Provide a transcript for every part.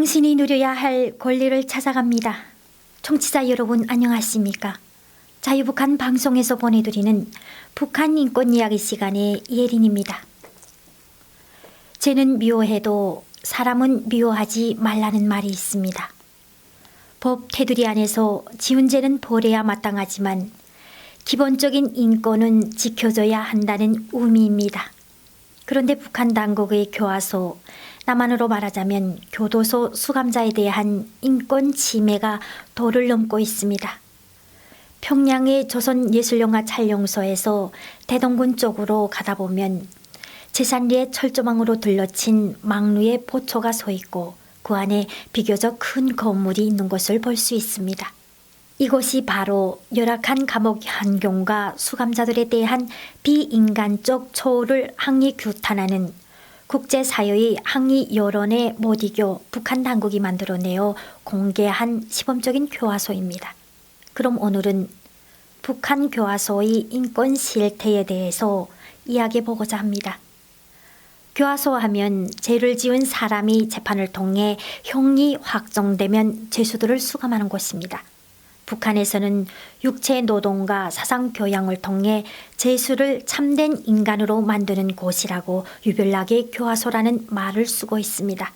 당신이 누려야 할 권리를 찾아갑니다. 청취자 여러분 안녕하십니까? 자유북한 방송에서 보내드리는 북한 인권 이야기 시간의 예린입니다. 죄는 미워해도 사람은 미워하지 말라는 말이 있습니다. 법 테두리 안에서 지은 죄는 벌해야 마땅하지만 기본적인 인권은 지켜져야 한다는 의미입니다. 그런데 북한 당국의 교화소, 남한으로 말하자면 교도소 수감자에 대한 인권 침해가 도를 넘고 있습니다. 평양의 조선예술영화 촬영소에서 대동군 쪽으로 가다 보면 제산리에 철조망으로 둘러친 망루의 보초가 서 있고 그 안에 비교적 큰 건물이 있는 것을 볼 수 있습니다. 이곳이 바로 열악한 감옥 환경과 수감자들에 대한 비인간적 처우를 항의 규탄하는 국제사회의 항의 여론에 못 이겨 북한 당국이 만들어내어 공개한 시범적인 교화소입니다. 그럼 오늘은 북한 교화소의 인권 실태에 대해서 이야기해 보고자 합니다. 교화소 하면 죄를 지은 사람이 재판을 통해 형이 확정되면 죄수들을 수감하는 곳입니다. 북한에서는 육체 노동과 사상 교양을 통해 죄수를 참된 인간으로 만드는 곳이라고 유별나게 교화소라는 말을 쓰고 있습니다.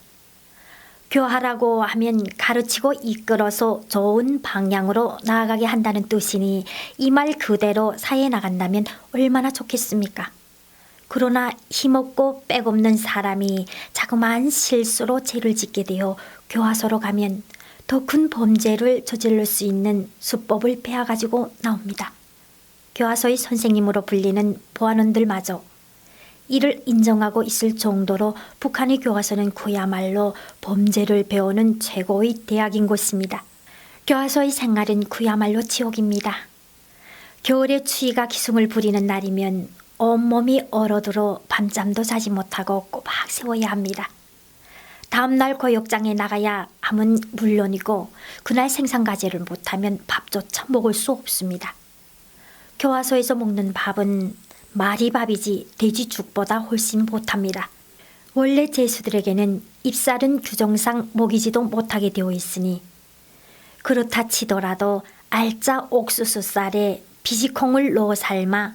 교화라고 하면 가르치고 이끌어서 좋은 방향으로 나아가게 한다는 뜻이니 이 말 그대로 사회에 나간다면 얼마나 좋겠습니까? 그러나 힘없고 빽없는 사람이 자그마한 실수로 죄를 짓게 되어 교화소로 가면 더 큰 범죄를 저지를 수 있는 수법을 배워가지고 나옵니다. 교화소의 선생님으로 불리는 보안원들마저 이를 인정하고 있을 정도로 북한의 교화소는 그야말로 범죄를 배우는 최고의 대학인 곳입니다. 교화소의 생활은 그야말로 지옥입니다. 겨울에 추위가 기승을 부리는 날이면 온몸이 얼어들어 밤잠도 자지 못하고 꼬박 세워야 합니다. 다음날 고역장에 나가야 함은 물론이고 그날 생산과제를 못하면 밥조차 먹을 수 없습니다. 교화소에서 먹는 밥은 말이 밥이지 돼지죽보다 훨씬 못합니다. 원래 죄수들에게는 입살은 규정상 먹이지도 못하게 되어 있으니 그렇다 치더라도 알짜 옥수수쌀에 비지콩을 넣어 삶아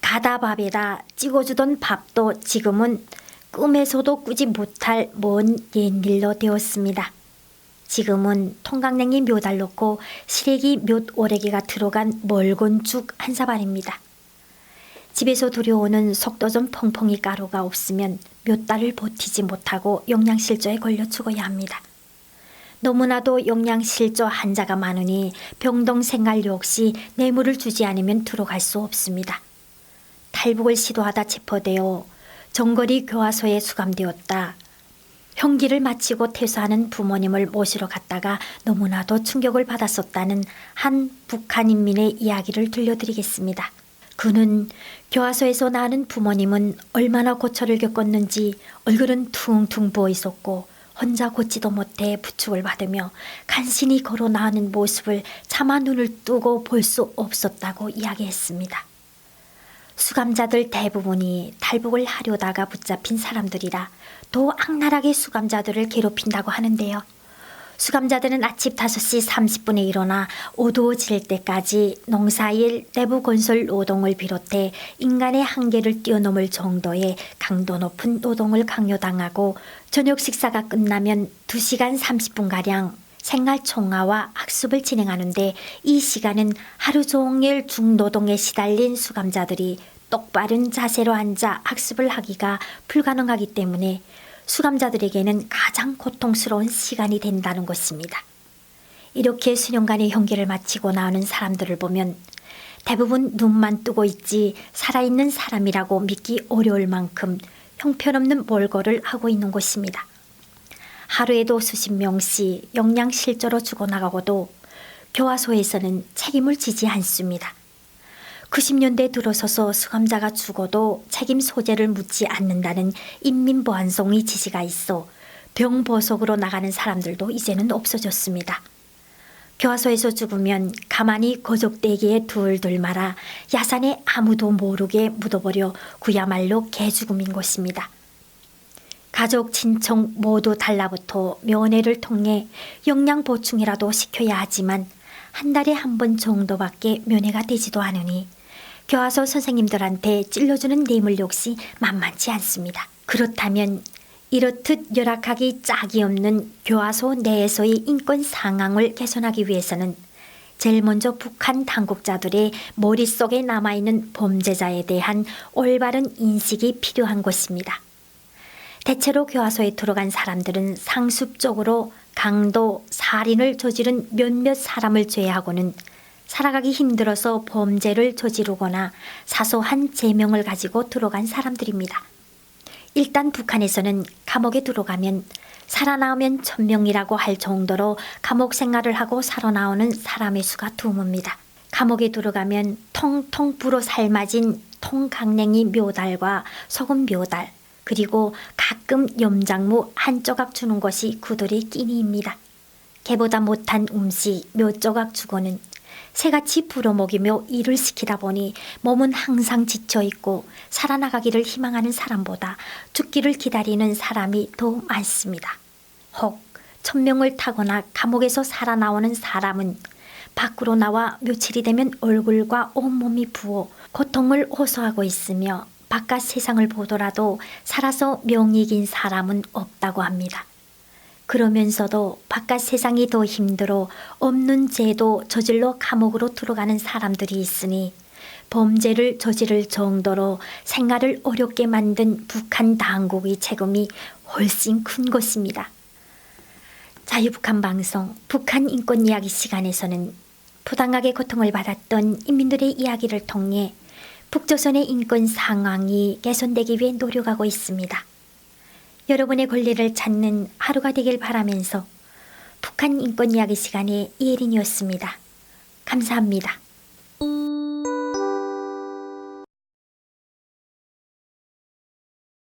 가다밥에다 찍어주던 밥도 지금은 꿈에서도 꾸지 못할 먼 옛일로 되었습니다. 지금은 통강냉이 몇 알 넣고 시래기 몇 오래기가 들어간 멀건 죽 한 사발입니다. 집에서 들여오는 속도전 펑펑이 가루가 없으면 몇 달을 버티지 못하고 영양실조에 걸려 죽어야 합니다. 너무나도 영양실조 환자가 많으니 병동 생활 역시 뇌물을 주지 않으면 들어갈 수 없습니다. 탈북을 시도하다 체포되어 정거리 교화소에 수감되었다. 형기를 마치고 퇴소하는 부모님을 모시러 갔다가 너무나도 충격을 받았었다는 한 북한 인민의 이야기를 들려드리겠습니다. 그는 교화소에서 낳은 부모님은 얼마나 고초를 겪었는지 얼굴은 퉁퉁 부어 있었고 혼자 걷지도 못해 부축을 받으며 간신히 걸어 나오는 모습을 차마 눈을 뜨고 볼 수 없었다고 이야기했습니다. 수감자들 대부분이 탈북을 하려다가 붙잡힌 사람들이라 더 악랄하게 수감자들을 괴롭힌다고 하는데요. 수감자들은 아침 5시 30분에 일어나 어두워질 때까지 농사일, 내부 건설 노동을 비롯해 인간의 한계를 뛰어넘을 정도의 강도 높은 노동을 강요당하고 저녁 식사가 끝나면 2시간 30분가량 생활 총화와 학습을 진행하는데 이 시간은 하루 종일 중노동에 시달린 수감자들이 똑바른 자세로 앉아 학습을 하기가 불가능하기 때문에 수감자들에게는 가장 고통스러운 시간이 된다는 것입니다. 이렇게 수년간의 형기를 마치고 나오는 사람들을 보면 대부분 눈만 뜨고 있지 살아있는 사람이라고 믿기 어려울 만큼 형편없는 몰골을 하고 있는 것입니다. 하루에도 수십 명씩 영양실조로 죽어나가고도 교화소에서는 책임을 지지 않습니다. 90년대 들어서서 수감자가 죽어도 책임 소재를 묻지 않는다는 인민보안성의 지시가 있어 병보석으로 나가는 사람들도 이제는 없어졌습니다. 교화소에서 죽으면 가만히 거적대기에 둘둘 말아 야산에 아무도 모르게 묻어버려 그야말로 개죽음인 것입니다. 가족, 친척 모두 달라붙어 면회를 통해 영양 보충이라도 시켜야 하지만 한 달에 한 번 정도밖에 면회가 되지도 않으니 교화소 선생님들한테 찔러주는 뇌물 역시 만만치 않습니다. 그렇다면 이렇듯 열악하기 짝이 없는 교화소 내에서의 인권 상황을 개선하기 위해서는 제일 먼저 북한 당국자들의 머릿속에 남아있는 범죄자에 대한 올바른 인식이 필요한 것입니다. 대체로 교화소에 들어간 사람들은 상습적으로 강도, 살인을 저지른 몇몇 사람을 제외하고는 살아가기 힘들어서 범죄를 저지르거나 사소한 죄명을 가지고 들어간 사람들입니다. 일단 북한에서는 감옥에 들어가면 살아나오면 1000명이라고 할 정도로 감옥 생활을 하고 살아나오는 사람의 수가 드뭅니다. 감옥에 들어가면 통통 불어 삶아진 통강냉이 묘달과 소금 묘달, 그리고 가끔 염장무 한 조각 주는 것이 그들의 끼니입니다. 개보다 못한 음식 몇 조각 주고는 새같이 불어먹이며 일을 시키다 보니 몸은 항상 지쳐있고 살아나가기를 희망하는 사람보다 죽기를 기다리는 사람이 더 많습니다. 혹 1000명을 타거나 감옥에서 살아나오는 사람은 밖으로 나와 며칠이 되면 얼굴과 온몸이 부어 고통을 호소하고 있으며 바깥 세상을 보더라도 살아서 명이 긴 사람은 없다고 합니다. 그러면서도 바깥 세상이 더 힘들어 없는 죄도 저질러 감옥으로 들어가는 사람들이 있으니 범죄를 저지를 정도로 생활을 어렵게 만든 북한 당국의 책임이 훨씬 큰 것입니다. 자유북한 방송 북한 인권 이야기 시간에서는 부당하게 고통을 받았던 인민들의 이야기를 통해 북조선의 인권 상황이 개선되기 위해 노력하고 있습니다. 여러분의 권리를 찾는 하루가 되길 바라면서 북한 인권 이야기 시간의 이혜린이었습니다. 감사합니다.